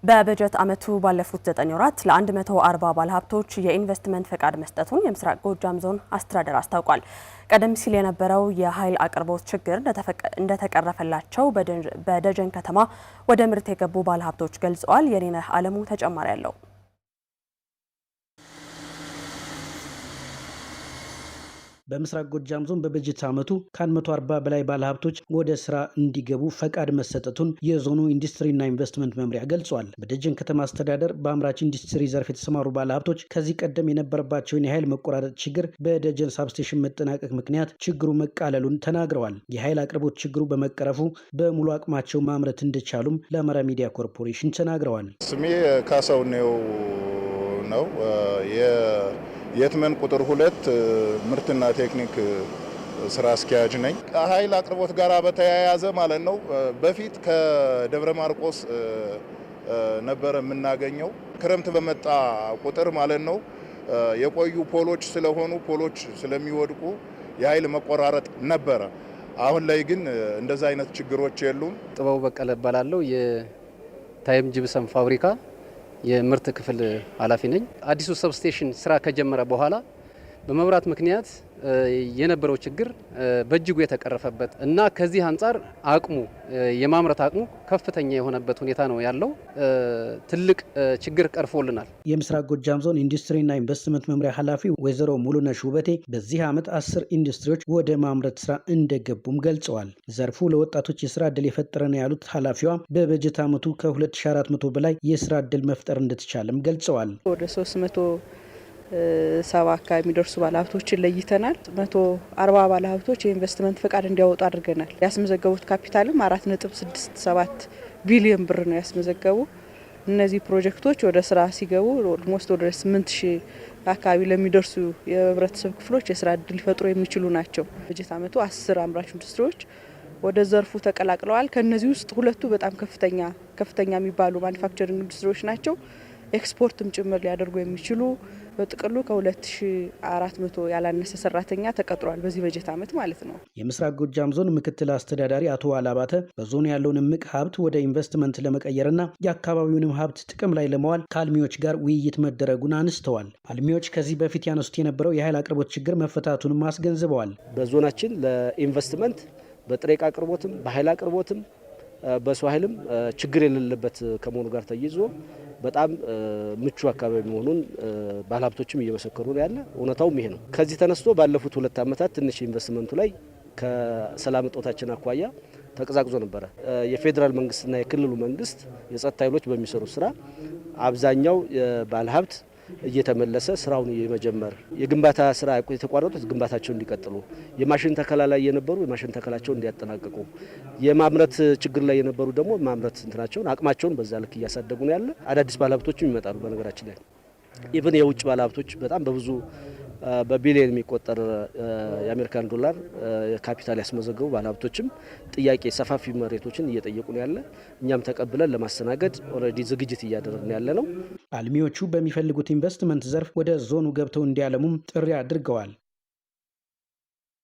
በበጀት ዓመቱ ባለፉት 9 ወራት ለ140 ባለሀብቶች የኢንቨስትመንት ፈቃድ መስጠቱን የምስራቅ ጎጃም ዞን አስተዳደር አስታውቋል። ቀደም ሲል የነበረው የኃይል አቅርቦት ችግር እንደተቀረፈላቸው በደጀን ከተማ ወደ ምርት የገቡ ባለሀብቶች ገልጸዋል። የኔነህ አለሙ ተጨማሪ ያለው በምስራቅ ጎጃም ዞን በበጀት ዓመቱ ከ140 በላይ ባለሀብቶች ወደ ስራ እንዲገቡ ፈቃድ መሰጠቱን የዞኑ ኢንዱስትሪና ኢንቨስትመንት መምሪያ ገልጿል። በደጀን ከተማ አስተዳደር በአምራች ኢንዱስትሪ ዘርፍ የተሰማሩ ባለሀብቶች ከዚህ ቀደም የነበረባቸውን የኃይል መቆራረጥ ችግር በደጀን ሳብስቴሽን መጠናቀቅ ምክንያት ችግሩ መቃለሉን ተናግረዋል። የኃይል አቅርቦት ችግሩ በመቀረፉ በሙሉ አቅማቸው ማምረት እንደቻሉም ለአማራ ሚዲያ ኮርፖሬሽን ተናግረዋል። ስሜ ካሳው ነው የትመን ቁጥር 2 ምርትና ቴክኒክ ስራ አስኪያጅ ነኝ። ከኃይል አቅርቦት ጋር በተያያዘ ማለት ነው በፊት ከደብረ ማርቆስ ነበር የምናገኘው። ክረምት በመጣ ቁጥር ማለት ነው የቆዩ ፖሎች ስለሚወድቁ የኃይል መቆራረጥ ነበረ። አሁን ላይ ግን እንደዛ አይነት ችግሮች የሉም። ጥበው በቀለ እባላለሁ። የታይም ጅብሰም ፋብሪካ የምርት ክፍል ኃላፊ ነኝ። አዲሱ ሰብስቴሽን ስራ ከጀመረ በኋላ በመብራት ምክንያት የነበረው ችግር በእጅጉ የተቀረፈበት እና ከዚህ አንጻር የማምረት አቅሙ ከፍተኛ የሆነበት ሁኔታ ነው ያለው። ትልቅ ችግር ቀርፎልናል። የምስራቅ ጎጃም ዞን ኢንዱስትሪና ኢንቨስትመንት መምሪያ ኃላፊ ወይዘሮ ሙሉነሽ ውበቴ በዚህ ዓመት 10 ኢንዱስትሪዎች ወደ ማምረት ስራ እንደገቡም ገልጸዋል። ዘርፉ ለወጣቶች የስራ ዕድል የፈጠረ ነው ያሉት ኃላፊዋ በበጀት ዓመቱ ከ2400 በላይ የስራ ዕድል መፍጠር እንደተቻለም ገልጸዋል። ወደ 370 አካባቢ የሚደርሱ ባለሀብቶችን ለይተናል። 140 ባለሀብቶች የኢንቨስትመንት ፈቃድ እንዲያወጡ አድርገናል። ያስመዘገቡት ካፒታልም 4.67 ቢሊዮን ብር ነው ያስመዘገቡ። እነዚህ ፕሮጀክቶች ወደ ስራ ሲገቡ ኦልሞስት ወደ 8000 አካባቢ ለሚደርሱ የህብረተሰብ ክፍሎች የስራ ዕድል ሊፈጥሩ የሚችሉ ናቸው። በጀት ዓመቱ 10 አምራች ኢንዱስትሪዎች ወደ ዘርፉ ተቀላቅለዋል። ከነዚህ ውስጥ ሁለቱ በጣም ከፍተኛ የሚባሉ ማኒፋክቸሪንግ ኢንዱስትሪዎች ናቸው። ኤክስፖርትም ጭምር ሊያደርጉ የሚችሉ በጥቅሉ ከ2400 ያላነሰ ሰራተኛ ተቀጥሯል በዚህ በጀት ዓመት ማለት ነው። የምስራቅ ጎጃም ዞን ምክትል አስተዳዳሪ አቶ አላባተ በዞኑ ያለውን እምቅ ሀብት ወደ ኢንቨስትመንት ለመቀየርና የአካባቢውንም ሀብት ጥቅም ላይ ለማዋል ከአልሚዎች ጋር ውይይት መደረጉን አንስተዋል። አልሚዎች ከዚህ በፊት ያነሱት የነበረው የኃይል አቅርቦት ችግር መፈታቱንም አስገንዝበዋል። በዞናችን ለኢንቨስትመንት በጥሬ ዕቃ አቅርቦትም በኃይል አቅርቦትም በሰው ኃይልም ችግር የሌለበት ከመሆኑ ጋር ተይዞ በጣም ምቹ አካባቢ መሆኑን ባለሀብቶችም እየመሰከሩ ነው ያለ። እውነታውም ይሄ ነው። ከዚህ ተነስቶ ባለፉት 2 ዓመታት ትንሽ ኢንቨስትመንቱ ላይ ከሰላም እጦታችን አኳያ ተቀዛቅዞ ነበረ። የፌዴራል መንግስትና የክልሉ መንግስት የጸጥታ ኃይሎች በሚሰሩ ስራ አብዛኛው ባለሀብት እየተመለሰ ስራውን የመጀመር የግንባታ ስራ የተቋረጡት ግንባታቸውን እንዲቀጥሉ፣ የማሽን ተከላ ላይ የነበሩ የማሽን ተከላቸውን እንዲያጠናቅቁ፣ የማምረት ችግር ላይ የነበሩ ደግሞ ማምረት እንትናቸውን አቅማቸውን በዛ ልክ እያሳደጉ ነው ያለ። አዳዲስ ባለሀብቶችም ይመጣሉ። በነገራችን ላይ ኢቭን የውጭ ባለሀብቶች በጣም በብዙ በቢሊዮን የሚቆጠር የአሜሪካን ዶላር ካፒታል ያስመዘገቡ ባለሀብቶችም ጥያቄ ሰፋፊ መሬቶችን እየጠየቁ ነው ያለ። እኛም ተቀብለን ለማስተናገድ ኦልሬዲ ዝግጅት እያደረግን ያለ ነው። አልሚዎቹ በሚፈልጉት ኢንቨስትመንት ዘርፍ ወደ ዞኑ ገብተው እንዲያለሙም ጥሪ አድርገዋል።